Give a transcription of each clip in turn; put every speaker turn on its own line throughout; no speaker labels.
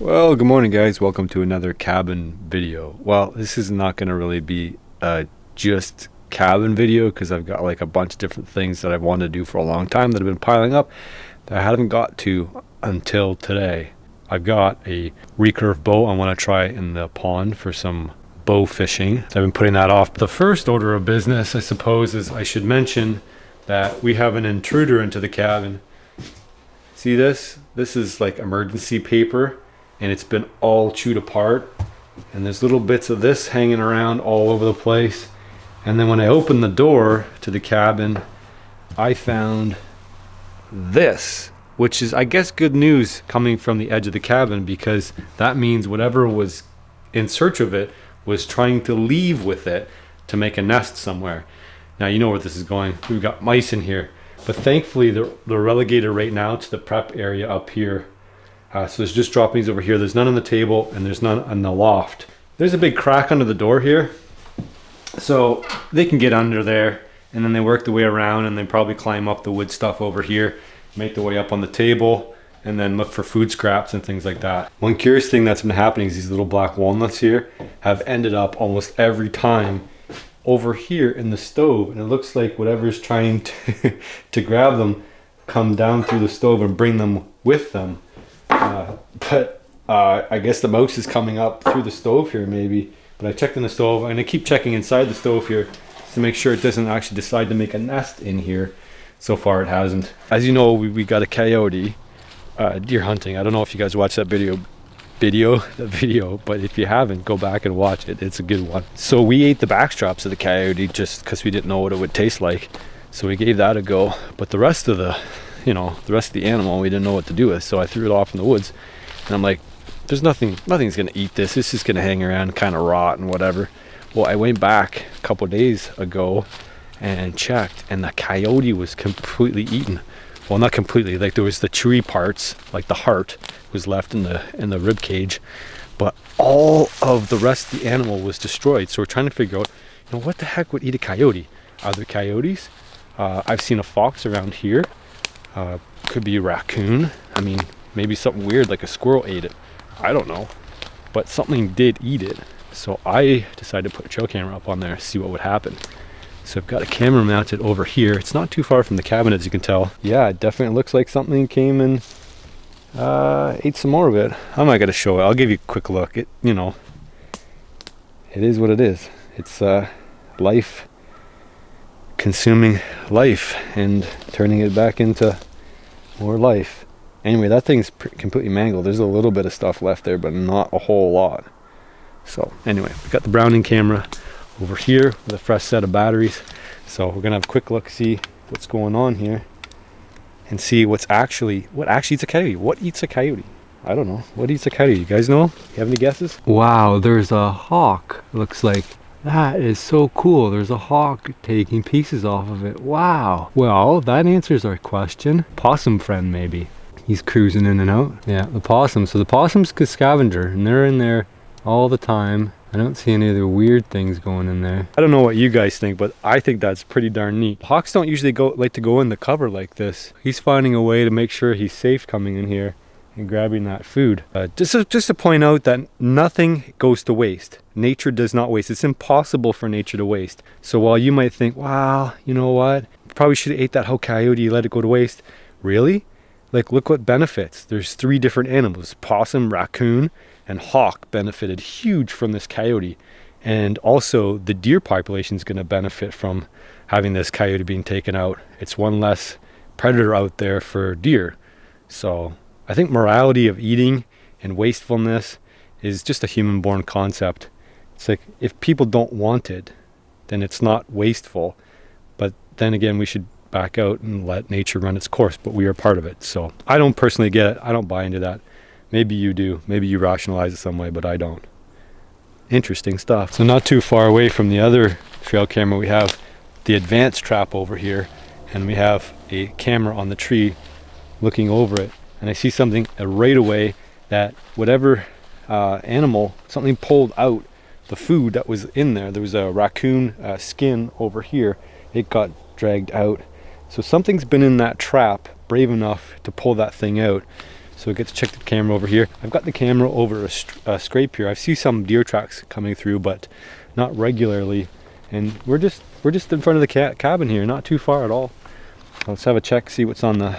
Well, good morning guys. Welcome to another cabin video. Well, this is not going to really be just cabin video because I've got like a bunch of different things that I've wanted to do for a long time that have been piling up that I haven't got to until today. I've got a recurve bow I want to try in the pond for some bow fishing. I've been putting that off. The first order of business, I suppose, is I should mention that we have an intruder into the cabin. See this? This is like emergency paper. And it's been all chewed apart, and there's little bits of this hanging around all over the place. And then when I opened the door to the cabin, I found this, which is, I guess, good news coming from the edge of the cabin, because that means whatever was in search of it was trying to leave with it to make a nest somewhere. Now you know where this is going. We've got mice in here, but thankfully they're relegated right now to the prep area up here. So there's just droppings over here. There's none on the table, and there's none on the loft. There's a big crack under the door here, so they can get under there, and then they work their way around, and they probably climb up the wood stuff over here, make their way up on the table, and then look for food scraps and things like that. One curious thing that's been happening is these little black walnuts here have ended up almost every time over here in the stove, and it looks like whatever's trying to grab them come down through the stove and bring them with them. But I guess the mouse is coming up through the stove here maybe. But I checked in the stove, and I keep checking inside the stove here to make sure it doesn't actually decide to make a nest in here. So far it hasn't. As you know, we got a coyote deer hunting. I don't know if you guys watched that video, but if you haven't, go back and watch it. It's a good one. So we ate the backstraps of the coyote just because we didn't know what it would taste like. So we gave that a go. But the rest of the animal we didn't know what to do with, so I threw it off in the woods, and I'm like, nothing's gonna eat this. It's just gonna hang around, kind of rot and whatever. Well, I went back a couple days ago and checked, and the coyote was completely eaten. Well, not completely, like there was the chewy parts, like the heart was left in the rib cage, but all of the rest of the animal was destroyed. So we're trying to figure out, what the heck would eat a coyote? Are there coyotes? I've seen a fox around here. Could be a raccoon. I mean, maybe something weird like a squirrel ate it. I don't know, but something did eat it. So I decided to put a trail camera up on there to see what would happen. So I've got a camera mounted over here. It's not too far from the cabin, as you can tell. Yeah, it definitely looks like something came and ate some more of it. I'm not gonna show it. I'll give you a quick look. It is what it is. It's life consuming life and turning it back into more life. Anyway, that thing's completely mangled. There's a little bit of stuff left there, but not a whole lot. So anyway, we got the Browning camera over here with a fresh set of batteries. So we're gonna have a quick look, see what's going on here, and see what actually eats a coyote. What eats a coyote? I don't know. What eats a coyote? You guys know? You have any guesses? Wow, there's a hawk. Looks like. That is so cool. There's a hawk taking pieces off of it. Wow. Well, that answers our question. Possum friend, maybe. He's cruising in and out. Yeah, the possum. So the possum's a scavenger, and they're in there all the time. I don't see any other weird things going in there. I don't know what you guys think, but I think that's pretty darn neat. Hawks don't usually like to go in the cover like this. He's finding a way to make sure he's safe coming in here and grabbing that food. Just to point out that nothing goes to waste. Nature does not waste. It's impossible for nature to waste. So while you might think, wow, you know what? Probably should have ate that whole coyote, let it go to waste. Really? Like, look what benefits. There's 3 different animals. Possum, raccoon, and hawk benefited huge from this coyote. And also the deer population is going to benefit from having this coyote being taken out. It's one less predator out there for deer. So I think morality of eating and wastefulness is just a human-born concept. It's like, if people don't want it, then it's not wasteful. But then again, we should back out and let nature run its course, but we are part of it. So I don't personally get it. I don't buy into that. Maybe you do. Maybe you rationalize it some way, but I don't. Interesting stuff. So not too far away from the other trail camera, we have the advanced trap over here, and we have a camera on the tree looking over it. And I see something right away, that whatever animal, something pulled out the food that was in there. There was a raccoon skin over here. It got dragged out. So something's been in that trap brave enough to pull that thing out. so I get to check the camera over here. I've got the camera over a scrape here. I see some deer tracks coming through, but not regularly. And we're just in front of the cabin here, not too far at all. Let's have a check, see what's on the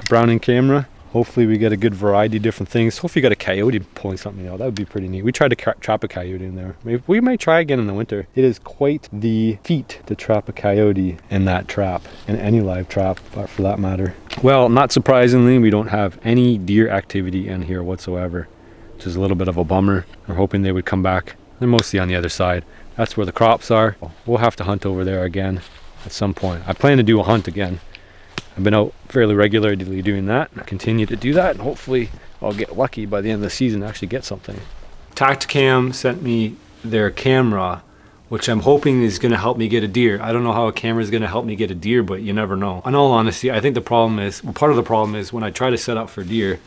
Browning camera. Hopefully we get a good variety of different things. Hopefully you got a coyote pulling something out. That would be pretty neat. We tried to trap a coyote in there. Maybe we might try again in the winter. It is quite the feat to trap a coyote in that trap, in any live trap, but for that matter. Well, not surprisingly, we don't have any deer activity in here whatsoever, which is a little bit of a bummer. We're hoping they would come back. They're mostly on the other side. That's where the crops are. We'll have to hunt over there again at some point. I plan to do a hunt again. I've been out fairly regularly doing that. I continue to do that, and hopefully I'll get lucky by the end of the season to actually get something. Tacticam sent me their camera, which I'm hoping is going to help me get a deer. I don't know how a camera is going to help me get a deer, but you never know. In all honesty, I think the problem is, well, part of the problem is when I try to set up for deer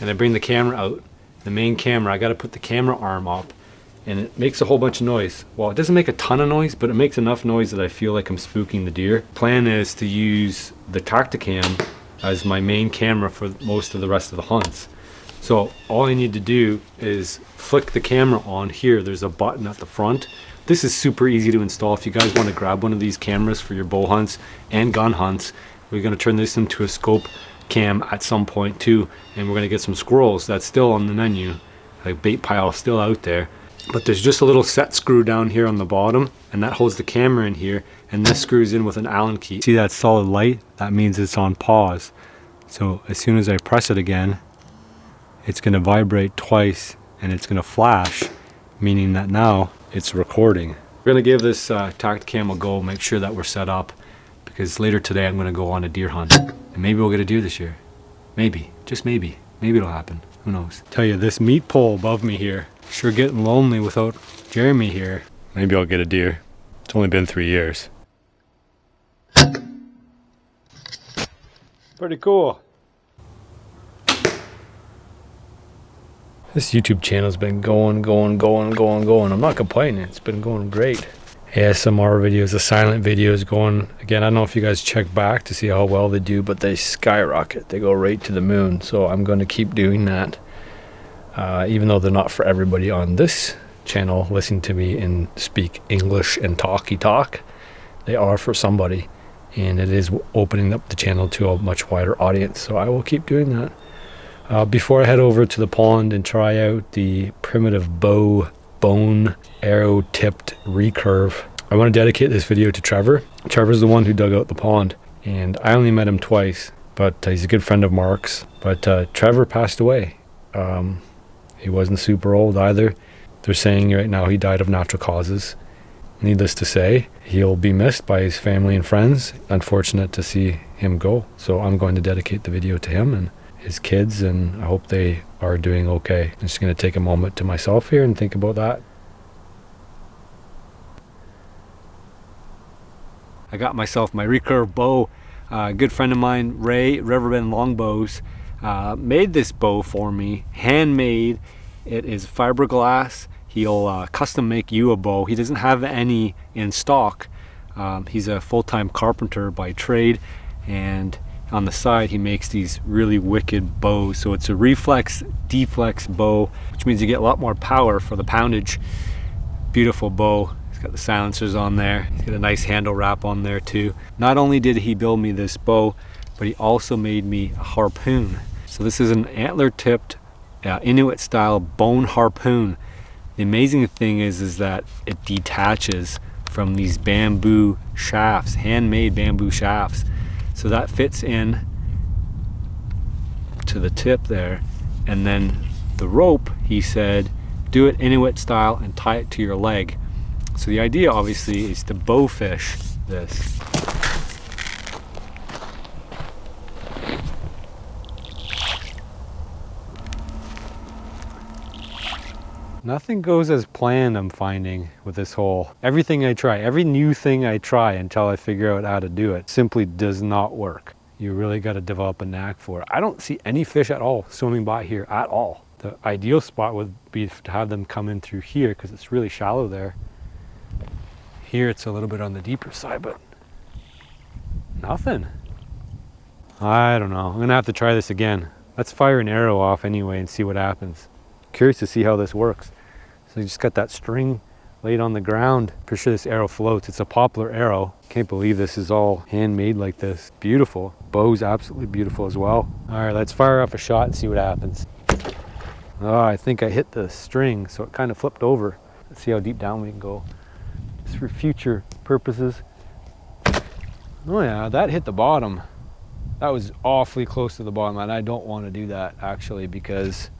and I bring the camera out, the main camera, I got to put the camera arm up, and it makes a whole bunch of noise. Well, it doesn't make a ton of noise, but it makes enough noise that I feel like I'm spooking the deer. Plan is to use the Tacticam as my main camera for most of the rest of the hunts. So all I need to do is flick the camera on here. There's a button at the front. This is super easy to install. If you guys want to grab one of these cameras for your bow hunts and gun hunts, we're going to turn this into a scope cam at some point too, and we're going to get some squirrels. That's still on the menu. A bait pile is still out there. But there's just a little set screw down here on the bottom, and that holds the camera in here, and this screws in with an Allen key. See that solid light? That means it's on pause. So as soon as I press it again, it's going to vibrate twice and it's going to flash, meaning that now it's recording. We're going to give this Tacticam a go, make sure that we're set up, because later today I'm going to go on a deer hunt, and maybe we'll get a deer this year. Maybe, just maybe. Maybe it'll happen. Who knows? Tell you, this meat pole above me here, sure getting lonely without Jeremy here. Maybe I'll get a deer. It's only been 3 years. Pretty cool. This YouTube channel's been going. I'm not complaining. It's been going great. ASMR videos, the silent videos going. Again, I don't know if you guys check back to see how well they do, but they skyrocket. They go right to the moon. So I'm going to keep doing that. Even though they're not for everybody on this channel, listen to me and speak English and talk, they are for somebody, and it is opening up the channel to a much wider audience, so I will keep doing that. Before I head over to the pond and try out the primitive bow bone arrow tipped recurve, I want to dedicate this video to Trevor. Trevor's the one who dug out the pond, and I only met him twice, but he's a good friend of Mark's. But Trevor passed away. He wasn't super old either. They're saying right now he died of natural causes. Needless to say, he'll be missed by his family and friends. Unfortunate to see him go. So I'm going to dedicate the video to him and his kids, and I hope they are doing okay. I'm just going to take a moment to myself here and think about that. I got myself my recurve bow. A good friend of mine, Ray, Riverbend Longbows, made this bow for me, handmade. It is fiberglass. He'll custom make you a bow. He doesn't have any in stock. He's a full-time carpenter by trade, and on the side he makes these really wicked bows. So it's a reflex deflex bow, which means you get a lot more power for the poundage. Beautiful bow. He's got the silencers on there. He's got a nice handle wrap on there too. Not only did he build me this bow, but he also made me a harpoon. So this is an antler tipped Inuit style bone harpoon. The amazing thing is that it detaches from these bamboo shafts, handmade bamboo shafts. So that fits in to the tip there, and then the rope, he said, do it Inuit style and tie it to your leg. So the idea obviously is to bow fish this. Nothing goes as planned, I'm finding, with this hole. Everything I try, every new thing I try until I figure out how to do it, simply does not work. You really got to develop a knack for it. I don't see any fish at all swimming by here at all. The ideal spot would be to have them come in through here because it's really shallow there. Here it's a little bit on the deeper side, but nothing. I don't know. I'm gonna have to try this again. Let's fire an arrow off anyway and see what happens. Curious to see how this works. So you just got that string laid on the ground. Pretty sure this arrow floats. It's a poplar arrow. Can't believe this is all handmade like this. Beautiful. Bow's absolutely beautiful as well. All right, let's fire off a shot and see what happens. Oh, I think I hit the string, so it kind of flipped over. Let's see how deep down we can go. Just for future purposes. Oh yeah, that hit the bottom. That was awfully close to the bottom, and I don't want to do that actually because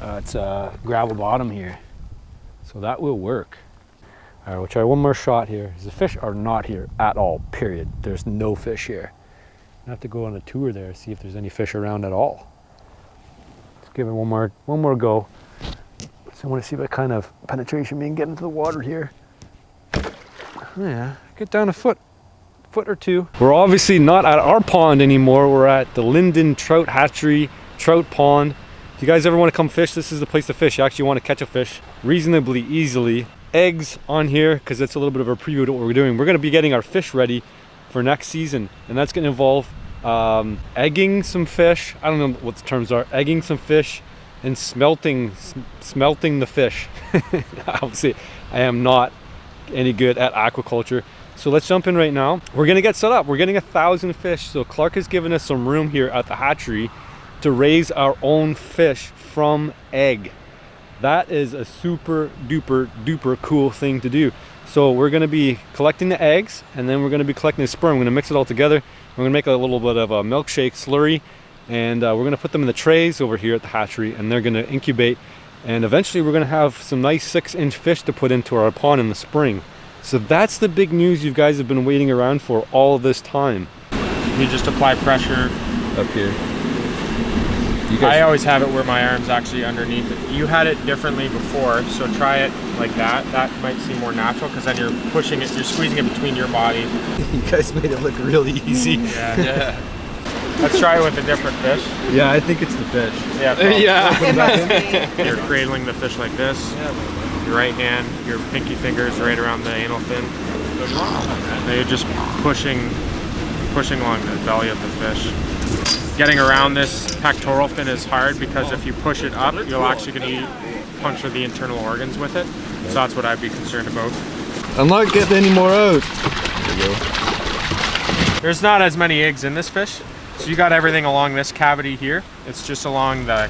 it's a gravel bottom here. So that will work. All right, we'll try one more shot here. The fish are not here at all, period. There's no fish here. I have to go on a tour there, see if there's any fish around at all. Let's give it one more go. So I want to see what kind of penetration we can get into the water here. Oh yeah, get down a foot or two. We're obviously not at our pond anymore. We're at the Lyndon Trout Hatchery trout pond. If you guys ever want to come fish, this is the place to fish. You actually want to catch a fish reasonably easily. Eggs on here because it's a little bit of a preview to what we're doing. We're going to be getting our fish ready for next season, and that's going to involve egging some fish. I don't know what the terms are. Egging some fish and smelting the fish. Obviously, I am not any good at aquaculture. So let's jump in right now. We're gonna get set up. We're getting 1,000 fish. So Clarke has given us some room here at the hatchery to raise our own fish from egg. That is a super duper cool thing to do. So we're gonna be collecting the eggs, and then we're gonna be collecting the sperm. We're gonna mix it all together. We're gonna make a little bit of a milkshake slurry, and we're gonna put them in the trays over here at the hatchery, and they're gonna incubate. And eventually we're gonna have some nice 6-inch fish to put into our pond in the spring. So that's the big news you guys have been waiting around for all this time.
You just apply pressure
up here.
I always have it where my arm's actually underneath it. You had it differently before, so try it like that. That might seem more natural because then you're pushing it, you're squeezing it between your body.
You guys made it look really easy.
Yeah. Let's try it with a different fish.
Yeah, I think it's the fish.
Yeah.
Yeah.
You're cradling the fish like this. Your right hand, your pinky fingers right around the anal fin. Now you're just pushing along the belly of the fish. Getting around this pectoral fin is hard because if you push it up, you're actually going to puncture the internal organs with it. So that's what I'd be concerned about.
I'm not getting any more out.
There's not as many eggs in this fish. So you got everything along this cavity here. It's just along the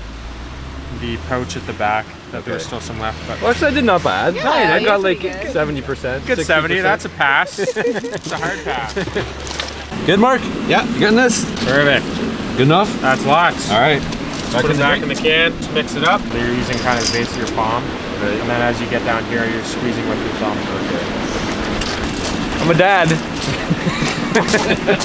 pouch at the back that there's still some left. But
well, I did not bad.
Yeah,
I got like
good.
70%.
Good
60%.
70, that's a pass. It's a hard pass.
Good, Mark? Yeah, you getting this?
Perfect.
Good enough?
That's lots.
All right.
Put it back in the can, just mix it up. So you're using kind of the base of your palm.
Right.
And then as you get down here, you're squeezing with your thumb.
Okay. I'm a dad.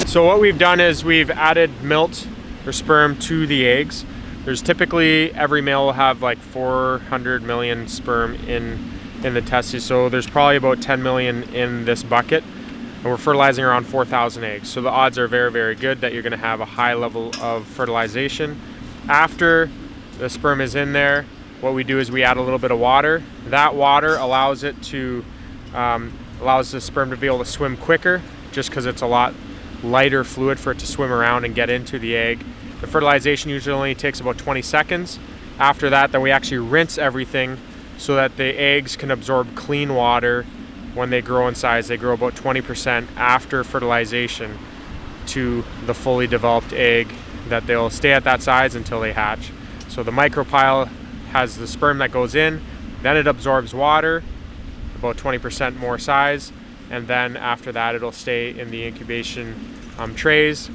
So what we've done is we've added milt or sperm to the eggs. There's typically, every male will have like 400 million sperm in the testes. So there's probably about 10 million in this bucket. And we're fertilizing around 4,000 eggs. So the odds are very, very good that you're gonna have a high level of fertilization. After the sperm is in there, what we do is we add a little bit of water. That water allows it to, allows the sperm to be able to swim quicker, just because it's a lot lighter fluid for it to swim around and get into the egg. The fertilization usually only takes about 20 seconds. After that, then we actually rinse everything so that the eggs can absorb clean water. When they grow in size, they grow about 20% after fertilization to the fully developed egg, that they'll stay at that size until they hatch. So the micropyle has the sperm that goes in, then it absorbs water, about 20% more size, and then after that it'll stay in the incubation trays.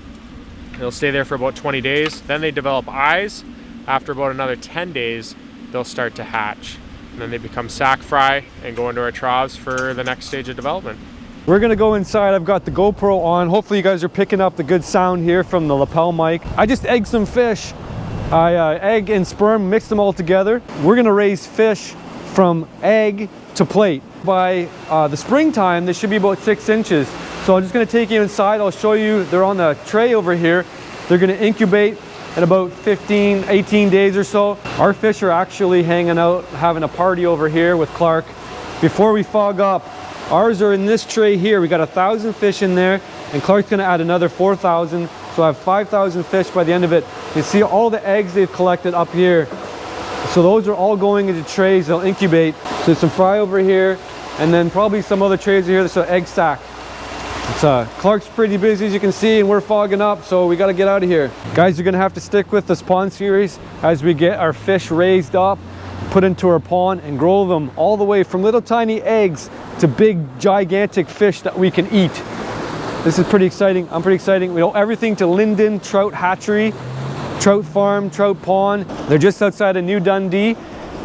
It'll stay there for about 20 days. Then they develop eyes. After about another 10 days, they'll start to hatch. And then they become sac fry and go into our troughs for the next stage of development.
We're gonna go inside. I've got the GoPro on. Hopefully you guys are picking up the good sound here from the lapel mic. I just egged some fish. I egg and sperm, mix them all together. We're gonna raise fish from egg to plate. By the springtime, they should be about 6 inches. So I'm just gonna take you inside. I'll show you, they're on the tray over here. They're gonna incubate in about 15, 18 days or so. Our fish are actually hanging out, having a party over here with Clarke. Before we fog up, ours are in this tray here. We got 1,000 fish in there, and Clarke's gonna add another 4,000. So I have 5,000 fish by the end of it. You see all the eggs they've collected up here. So those are all going into trays. They'll incubate. So there's some fry over here, and then probably some other trays here. There's an egg stack. It's Clarke's pretty busy, as you can see, and we're fogging up, so we got to get out of here. Guys, you're gonna have to stick with this pond series as we get our fish raised up, put into our pond, and grow them all the way from little tiny eggs to big gigantic fish that we can eat. This is pretty exciting. I'm pretty excited. We owe everything to Lyndon Trout Hatchery, trout farm, trout pond. They're just outside of New Dundee.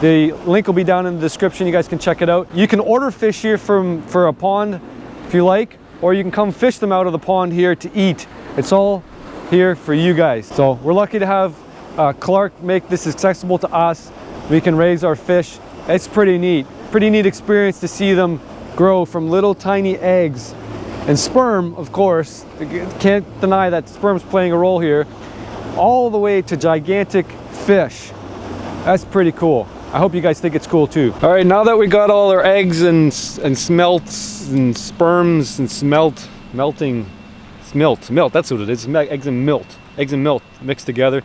The link will be down in the description. You guys can check it out. You can order fish here for a pond if you like, or you can come fish them out of the pond here to eat. It's all here for you guys. So we're lucky to have Clarke make this accessible to us. We can raise our fish. It's pretty neat experience to see them grow from little tiny eggs and sperm, of course. Can't deny that sperm's playing a role here, all the way to gigantic fish. That's pretty cool. I hope you guys think it's cool too. All right, now that we got all our eggs and smelts and sperms and milt, that's what it is, eggs and milt mixed together.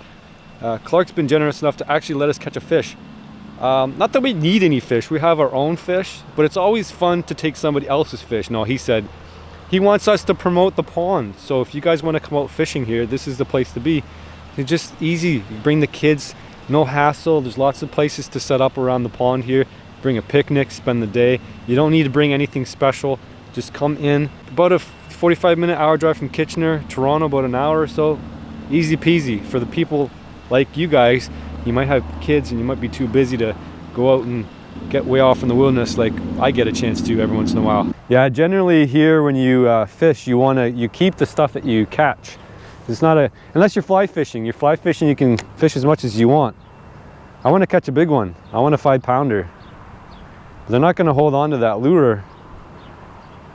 Clarke's been generous enough to actually let us catch a fish. Not that we need any fish, we have our own fish, but it's always fun to take somebody else's fish. No, he said he wants us to promote the pond. So if you guys want to come out fishing here, this is the place to be. It's just easy. You bring the kids, no hassle. There's lots of places to set up around the pond here. Bring a picnic, spend the day. You don't need to bring anything special. Just come in. About a 45-minute hour drive from Kitchener, Toronto, about an hour or so. Easy peasy. For the people like you guys, you might have kids and you might be too busy to go out and get way off in the wilderness like I get a chance to every once in a while. Yeah, generally here when you fish, you keep the stuff that you catch. It's not unless you're fly fishing. You're fly fishing, you can fish as much as you want. I want to catch a big one. I want a 5-pounder. They're not going to hold on to that lure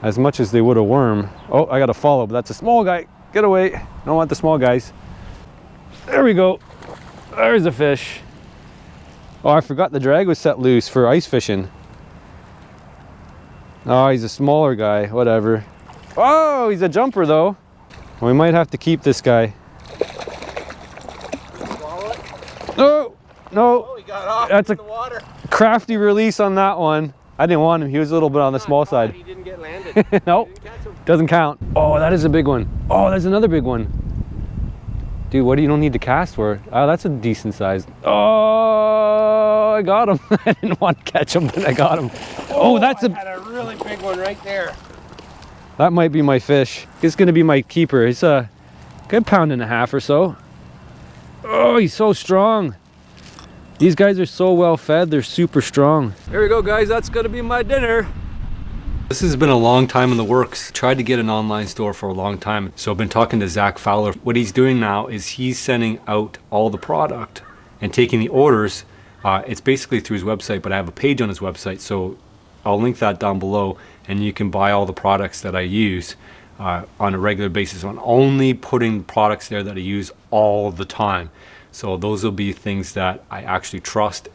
as much as they would a worm. Oh, I got to follow, but that's a small guy. Get away. Don't want the small guys. There we go. There's a fish. Oh, I forgot the drag was set loose for ice fishing. Oh, he's a smaller guy. Whatever. Oh, he's a jumper though. We might have to keep this guy. No, no.
Oh, he got off.
That's
in the water.
Crafty release on that one. I didn't want him. He was a little bit on the small side.
He didn't get landed.
Nope. Doesn't count. Oh, that is a big one. Oh, there's another big one. Dude, what do you don't need to cast for? Oh, that's a decent size. Oh, I got him. I didn't want to catch him, but I got him. Oh, that's
I had a really big one right there.
That might be my fish. It's gonna be my keeper. It's a good 1.5 pounds or so. Oh, he's so strong. These guys are so well fed, they're super strong. There we go, guys, that's gonna be my dinner. This has been a long time in the works. Tried to get an online store for a long time. So I've been talking to Zach Fowler. What he's doing now is he's sending out all the product and taking the orders. It's basically through his website, but I have a page on his website. So I'll link that down below and you can buy all the products that I use on a regular basis. I'm only putting products there that I use all the time. So those will be things that I actually trust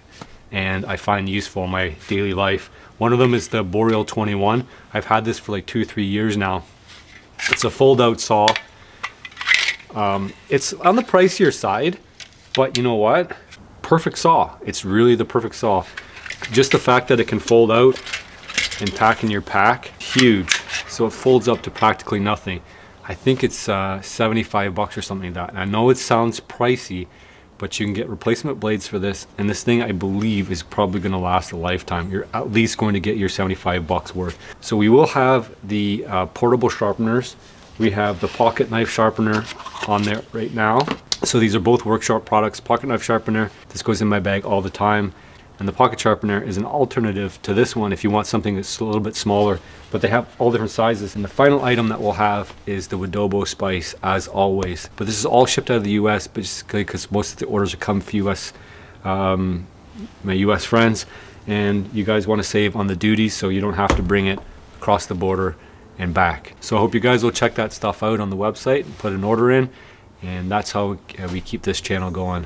and I find useful in my daily life. One of them is the Boreal 21. I've had this for like 2-3 years now. It's a fold-out saw. It's on the pricier side, but you know what? Perfect saw. It's really the perfect saw. Just the fact that it can fold out and pack in your pack, huge. So it folds up to practically nothing. I think it's 75 bucks or something like that. And I know it sounds pricey, but you can get replacement blades for this, and this thing I believe is probably going to last a lifetime. You're at least going to get your 75 bucks worth. So we will have the portable sharpeners. We have the pocket knife sharpener on there right now. So these are both workshop products. Pocket knife sharpener, this goes in my bag all the time. And the pocket sharpener is an alternative to this one if you want something that's a little bit smaller, but they have all different sizes. And the final item that we'll have is the Wadobo spice, as always. But this is all shipped out of the US, basically because most of the orders are come from US, my US friends, and you guys want to save on the duties, so you don't have to bring it across the border and back. So I hope you guys will check that stuff out on the website and put an order in, and that's how we keep this channel going.